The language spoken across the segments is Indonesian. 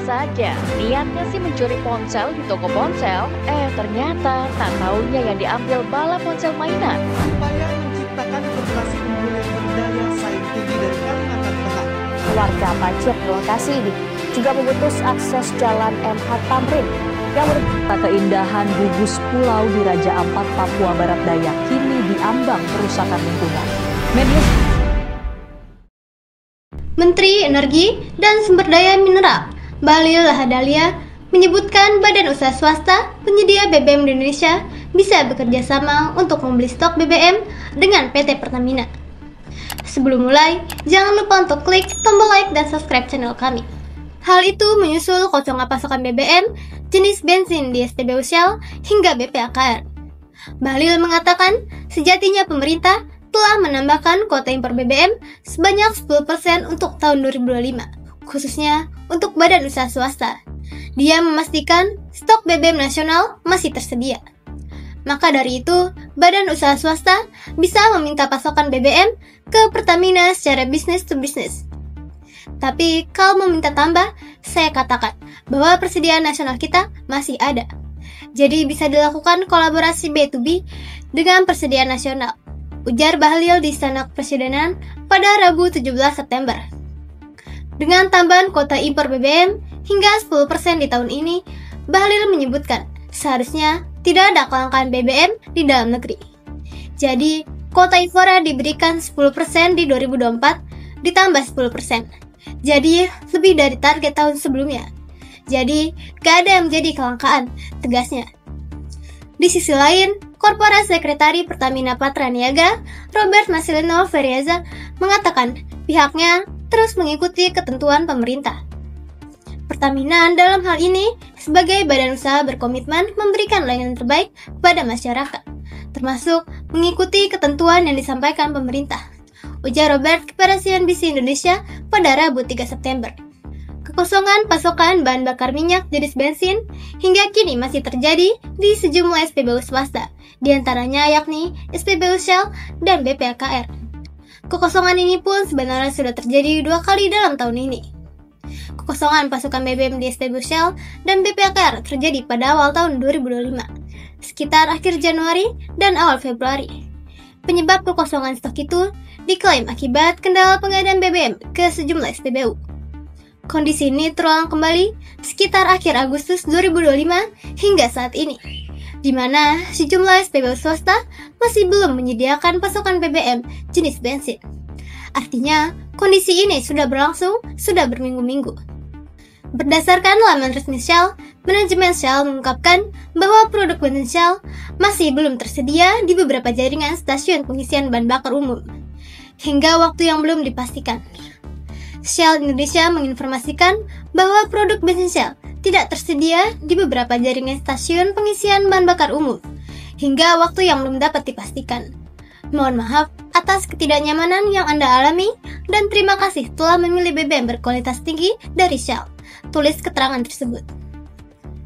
saja, niatnya sih mencuri ponsel di toko ponsel, ternyata tak taunya yang diambil bala ponsel mainan. Upaya menciptakan korporasi unggul yang berdaya saing tinggi dari Kalimantan Tengah. Warga banjir di lokasi ini juga memutus akses jalan MH Tamrin yang merupakan keindahan gugus pulau di Raja Ampat, Papua Barat Daya kini diambang kerusakan lingkungan. Menteri Energi dan Sumber Daya Mineral Bahlil Lahadalia menyebutkan badan usaha swasta penyedia BBM di Indonesia bisa bekerja sama untuk membeli stok BBM dengan PT Pertamina. Sebelum mulai, jangan lupa untuk klik tombol like dan subscribe channel kami. Hal itu menyusul kosongnya pasokan BBM jenis bensin di SPBU Shell hingga BPAKR. Bahlil mengatakan sejatinya pemerintah telah menambahkan kuota impor BBM sebanyak 10% untuk tahun 2025, khususnya untuk badan usaha swasta. Dia memastikan stok BBM nasional masih tersedia. Maka dari itu, badan usaha swasta bisa meminta pasokan BBM ke Pertamina secara bisnis to bisnis. Tapi kalau meminta tambah, saya katakan bahwa persediaan nasional kita masih ada. Jadi bisa dilakukan kolaborasi B2B dengan persediaan nasional, ujar Bahlil di Istana Kepresidenan pada Rabu 17 September. Dengan tambahan kuota impor BBM hingga 10% di tahun ini, Bahlil menyebutkan seharusnya tidak ada kelangkaan BBM di dalam negeri. Jadi, kuota impornya diberikan 10% di 2024 ditambah 10%. Jadi, lebih dari target tahun sebelumnya. Jadi, gak ada yang menjadi kelangkaan, tegasnya. Di sisi lain, Korporat Sekretari Pertamina Patraniaga, Robert Marcelino Ferrieza, mengatakan pihaknya terus mengikuti ketentuan pemerintah. Pertamina dalam hal ini sebagai badan usaha berkomitmen memberikan layanan terbaik kepada masyarakat, termasuk mengikuti ketentuan yang disampaikan pemerintah, ujar Robert kepada CNBC Indonesia pada Rabu 3 September. Kekosongan pasokan bahan bakar minyak jenis bensin hingga kini masih terjadi di sejumlah SPBU swasta, diantaranya yakni SPBU Shell dan BPAKR. Kekosongan ini pun sebenarnya sudah terjadi 2 kali dalam tahun ini. Kekosongan pasokan BBM di SPBU Shell dan BPAKR terjadi pada awal tahun 2025, sekitar akhir Januari dan awal Februari. Penyebab kekosongan stok itu diklaim akibat kendala pengadaan BBM ke sejumlah SPBU. Kondisi ini terulang kembali sekitar akhir Agustus 2025 hingga saat ini, di mana sejumlah SPBU swasta masih belum menyediakan pasokan BBM jenis bensin. Artinya, kondisi ini sudah berlangsung sudah berminggu-minggu. Berdasarkan laman resmi Shell, manajemen Shell mengungkapkan bahwa produk bensin Shell masih belum tersedia di beberapa jaringan stasiun pengisian bahan bakar umum, hingga waktu yang belum dipastikan. Shell Indonesia menginformasikan bahwa produk bensin Shell tidak tersedia di beberapa jaringan stasiun pengisian bahan bakar umum, hingga waktu yang belum dapat dipastikan. Mohon maaf atas ketidaknyamanan yang Anda alami dan terima kasih telah memilih BBM berkualitas tinggi dari Shell, tulis keterangan tersebut.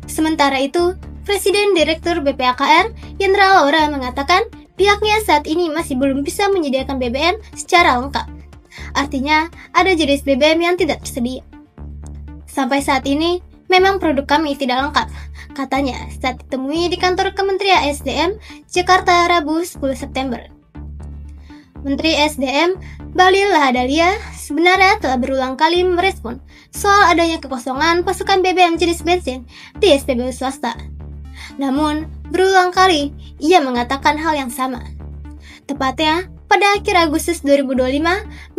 Sementara itu, Presiden Direktur BPAKR, Jenderal Laura mengatakan pihaknya saat ini masih belum bisa menyediakan BBM secara lengkap. Artinya, ada jenis BBM yang tidak tersedia. Sampai saat ini, memang produk kami tidak lengkap, katanya saat ditemui di kantor Kementerian SDM, Jakarta, Rabu 10 September. Menteri SDM, Bahlil Lahadalia, sebenarnya telah berulang kali merespon soal adanya kekosongan pasokan BBM jenis bensin di SPBU swasta. Namun, berulang kali ia mengatakan hal yang sama. Tepatnya, pada akhir Agustus 2025,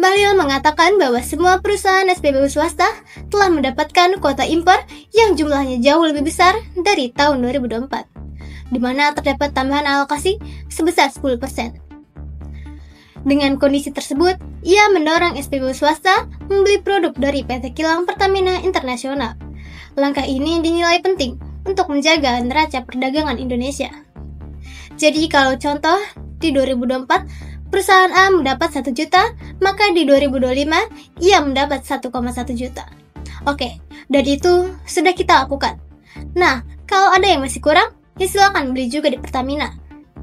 Bahlil mengatakan bahwa semua perusahaan SPBU swasta telah mendapatkan kuota impor yang jumlahnya jauh lebih besar dari tahun 2024, di mana terdapat tambahan alokasi sebesar 10%. Dengan kondisi tersebut, ia mendorong SPBU swasta membeli produk dari PT Kilang Pertamina Internasional. Langkah ini dinilai penting untuk menjaga neraca perdagangan Indonesia. Jadi kalau contoh, di 2024, perusahaan A mendapat 1 juta, maka di 2025 ia mendapat 1,1 juta. Oke, dan itu sudah kita lakukan. Nah, kalau ada yang masih kurang, ya silakan beli juga di Pertamina.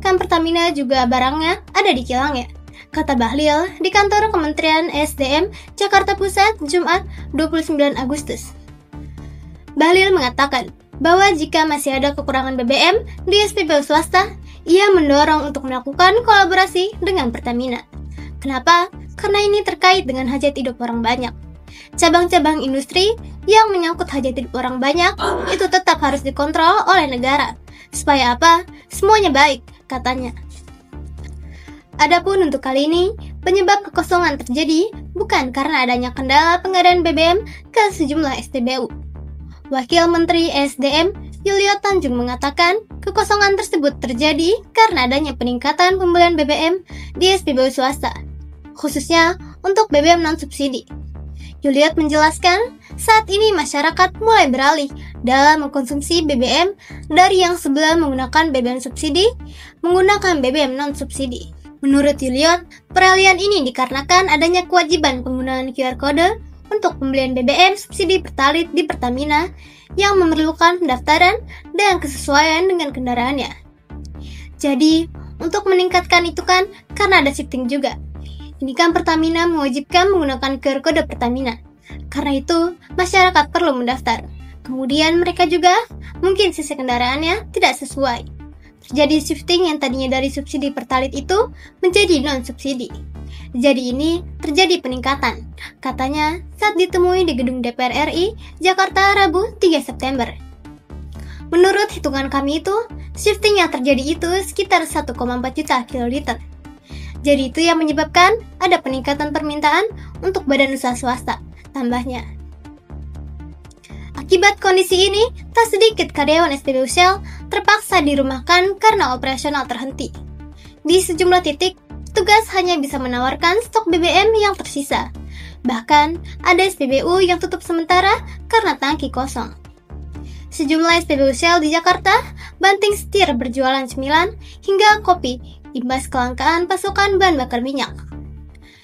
Kan Pertamina juga barangnya ada di kilangnya, kata Bahlil di kantor Kementerian SDM Jakarta Pusat Jumat 29 Agustus. Bahlil mengatakan bahwa jika masih ada kekurangan BBM di SPBU swasta, ia mendorong untuk melakukan kolaborasi dengan Pertamina. Kenapa? Karena ini terkait dengan hajat hidup orang banyak. Cabang-cabang industri yang menyangkut hajat hidup orang banyak itu tetap harus dikontrol oleh negara. Supaya apa? Semuanya baik, katanya. Adapun untuk kali ini, penyebab kekosongan terjadi bukan karena adanya kendala pengadaan BBM ke sejumlah SPBU. Wakil Menteri ESDM Yulio Tanjung mengatakan kekosongan tersebut terjadi karena adanya peningkatan pembelian BBM di SPBU swasta, khususnya untuk BBM non-subsidi. Yuliot menjelaskan, saat ini masyarakat mulai beralih dalam mengkonsumsi BBM dari yang sebelum menggunakan BBM subsidi, menggunakan BBM non-subsidi. Menurut Yuliot, peralihan ini dikarenakan adanya kewajiban penggunaan QR Code untuk pembelian BBM subsidi Pertalite di Pertamina yang memerlukan pendaftaran dan kesesuaian dengan kendaraannya. Jadi, untuk meningkatkan itu kan karena ada shifting juga. Ini kan Pertamina mewajibkan menggunakan QR Code Pertamina. Karena itu, masyarakat perlu mendaftar. Kemudian mereka juga mungkin sisi kendaraannya tidak sesuai. Terjadi shifting yang tadinya dari subsidi Pertalite itu menjadi non-subsidi. Jadi ini terjadi peningkatan, katanya saat ditemui di gedung DPR RI, Jakarta, Rabu 3 September. Menurut hitungan kami itu, shifting yang terjadi itu sekitar 1,4 juta kiloliter. Jadi itu yang menyebabkan ada peningkatan permintaan untuk badan usaha swasta, tambahnya. Akibat kondisi ini, tak sedikit karyawan SPBU Shell terpaksa dirumahkan karena operasional terhenti. Di sejumlah titik, petugas hanya bisa menawarkan stok BBM yang tersisa. Bahkan, ada SPBU yang tutup sementara karena tangki kosong. Sejumlah SPBU Shell di Jakarta banting setir berjualan cemilan hingga kopi imbas kelangkaan pasokan bahan bakar minyak.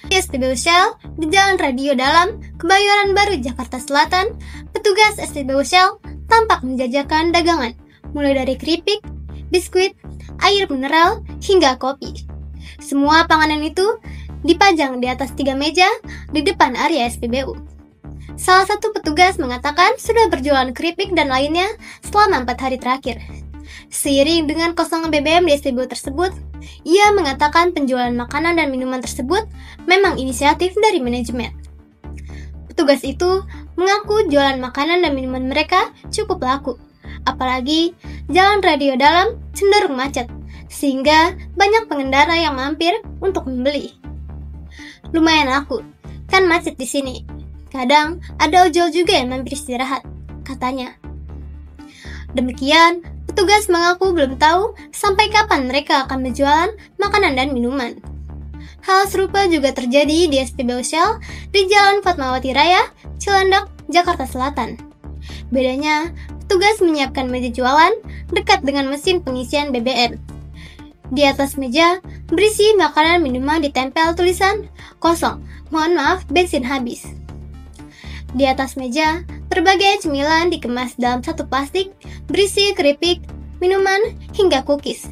Di SPBU Shell di Jalan Radio Dalam, Kebayoran Baru, Jakarta Selatan, petugas SPBU Shell tampak menjajakan dagangan, mulai dari keripik, biskuit, air mineral, hingga kopi. Semua panganan itu dipajang di atas 3 meja di depan area SPBU. Salah satu petugas mengatakan sudah berjualan keripik dan lainnya selama 4 hari terakhir. Seiring dengan kosongan BBM di SPBU tersebut, ia mengatakan penjualan makanan dan minuman tersebut memang inisiatif dari manajemen. Petugas itu mengaku jualan makanan dan minuman mereka cukup laku, apalagi Jalan Radio Dalam cenderung macet, sehingga banyak pengendara yang mampir untuk membeli. Lumayan laku, kan macet di sini. Kadang ada ojol juga yang mampir istirahat, katanya. Demikian, petugas mengaku belum tahu sampai kapan mereka akan berjualan makanan dan minuman. Hal serupa juga terjadi di SPBU Shell di Jalan Fatmawati Raya, Cilandak, Jakarta Selatan. Bedanya, petugas menyiapkan meja jualan dekat dengan mesin pengisian BBM. Di atas meja berisi makanan minuman ditempel tulisan kosong, mohon maaf bensin habis. Di atas meja berbagai cemilan dikemas dalam satu plastik berisi keripik, minuman hingga cookies.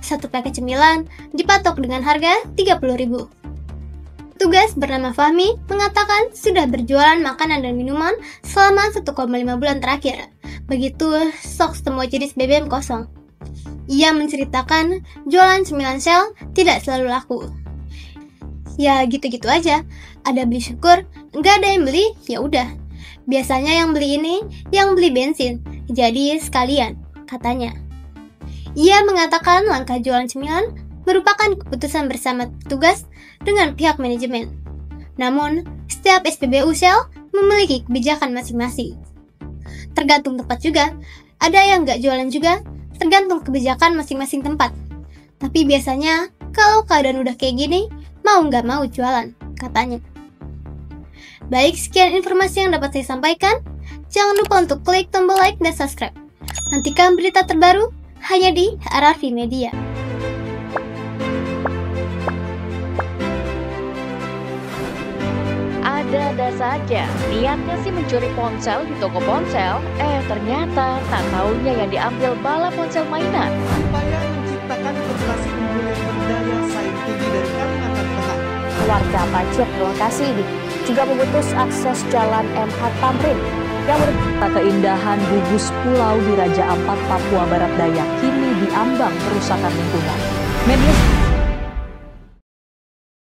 Satu paket cemilan dipatok dengan harga 30.000. Petugas bernama Fahmi mengatakan sudah berjualan makanan dan minuman selama 1,5 bulan terakhir. Begitu stok semua jenis BBM kosong. Ia menceritakan jualan cemilan Shell tidak selalu laku. Ya gitu-gitu aja, ada beli syukur, nggak ada yang beli, ya udah. Biasanya yang beli ini, yang beli bensin, jadi sekalian, katanya. Ia mengatakan langkah jualan cemilan merupakan keputusan bersama petugas dengan pihak manajemen. Namun, setiap SPBU Shell memiliki kebijakan masing-masing. Tergantung tempat juga, ada yang nggak jualan juga, tergantung kebijakan masing-masing tempat. Tapi biasanya, kalau keadaan udah kayak gini, mau nggak mau jualan, katanya. Baik, sekian informasi yang dapat saya sampaikan. Jangan lupa untuk klik tombol like dan subscribe. Nantikan berita terbaru hanya di RRV Media. Ada-ada saja, niatnya sih mencuri ponsel di toko ponsel, ternyata tak taunya yang diambil bala ponsel mainan. Upaya menciptakan populasi unggul yang berdaya saing tinggi dari Kalimantan Tengah. Warga Pacet lokasi ini juga memutus akses jalan MH Tamrin yang merupakan keindahan gugus pulau di Raja Ampat, Papua Barat Daya kini diambang kerusakan lingkungan. Media